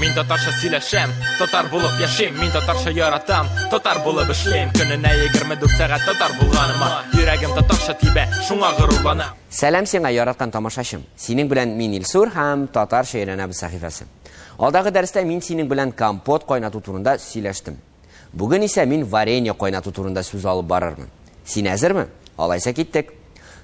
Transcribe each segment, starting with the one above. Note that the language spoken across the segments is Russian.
Мин татарша сөйләшәм, татар булып яшим. Мин татарша яратам, татар булып эшлим. Көненә 24 сәгать татар булганыма, йөрәгем татарша тибә, шуңа горурланам. Сәлам сиңа яраткан тамашачым. Синең белән мин Илсур һәм татарча өйрәнәбез сәхифәсе. Алдагы дәрестә мин синең белән компот кайнату турында сөйләштем. Бүген исә мин варенье кайнату турында сүз алып барырмын. Син әзерме? Алайса киттек.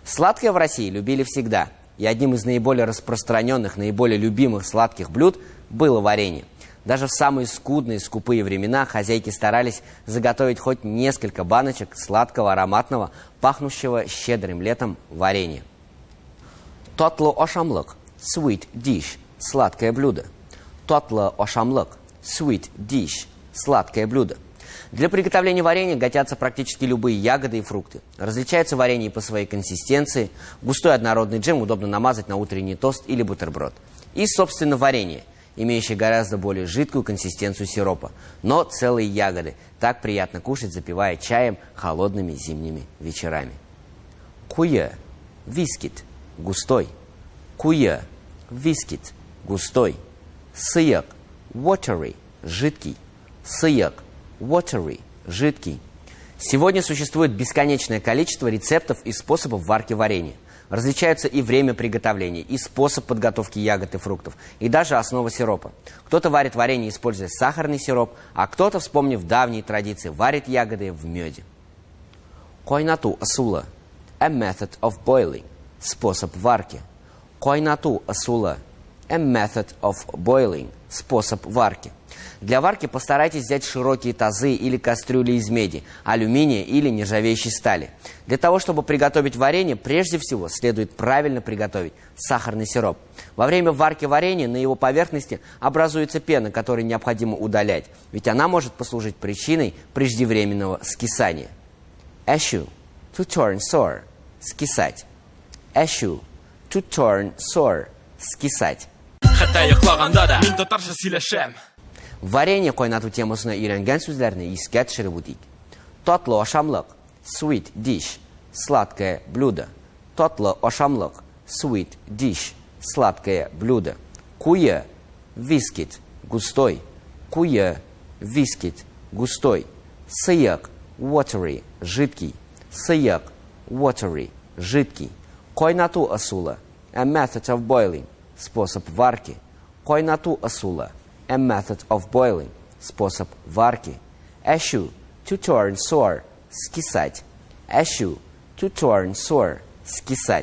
Сладкое в России любили всегда. И одним из наиболее распространенных, наиболее любимых сладких блюд было варенье. Даже в самые скудные, скупые времена хозяйки старались заготовить хоть несколько баночек сладкого, ароматного, пахнущего щедрым летом варенья. Татлы ашамлык, sweet dish, сладкое блюдо. Татлы ашамлык, sweet dish, сладкое блюдо. Для приготовления варенья годятся практически любые ягоды и фрукты. Различаются варенья по своей консистенции. Густой однородный джем удобно намазать на утренний тост или бутерброд. И, собственно, варенье, имеющее гораздо более жидкую консистенцию сиропа. Но целые ягоды. Так приятно кушать, запивая чаем холодными зимними вечерами. Куе, вискит, густой. Куе, вискит, густой. Сыек, watery, жидкий. Сыек, watery, жидкий. Сегодня существует бесконечное количество рецептов и способов варки варенья. Различаются и время приготовления, и способ подготовки ягод и фруктов, и даже основа сиропа. Кто-то варит варенье, используя сахарный сироп, а кто-то, вспомнив давние традиции, варит ягоды в меде. Кайнату асула, a method of boiling, способ варки. Кайнату асула, a method of boiling, способ варки. Для варки постарайтесь взять широкие тазы или кастрюли из меди, алюминия или нержавеющей стали. Для того, чтобы приготовить варенье, прежде всего следует правильно приготовить сахарный сироп. Во время варки варенья на его поверхности образуется пена, которую необходимо удалять, ведь она может послужить причиной преждевременного скисания. Issue, to turn sour, скисать. Issue, to turn sour, скисать. Хәтта йоклаганда да мин татарча сөйләшәм. Варенье кайнату темасына өйрәнгән сүзләрне искә төшереп үтик. Татлы ашамлык, sweet dish, сладкое блюдо. Татлы ашамлык, sweet dish, сладкое блюдо. Куе, вискит, густой. Куе, вискит, густой. Сыек, watery, жидкий. Сыек, watery, жидкий. Кайнату асула, a method of boiling, способ варки. Кайнату асула, a method of boiling, способ варки. Issue, to turn sour, скисать. Issue, to turn sour, скисать.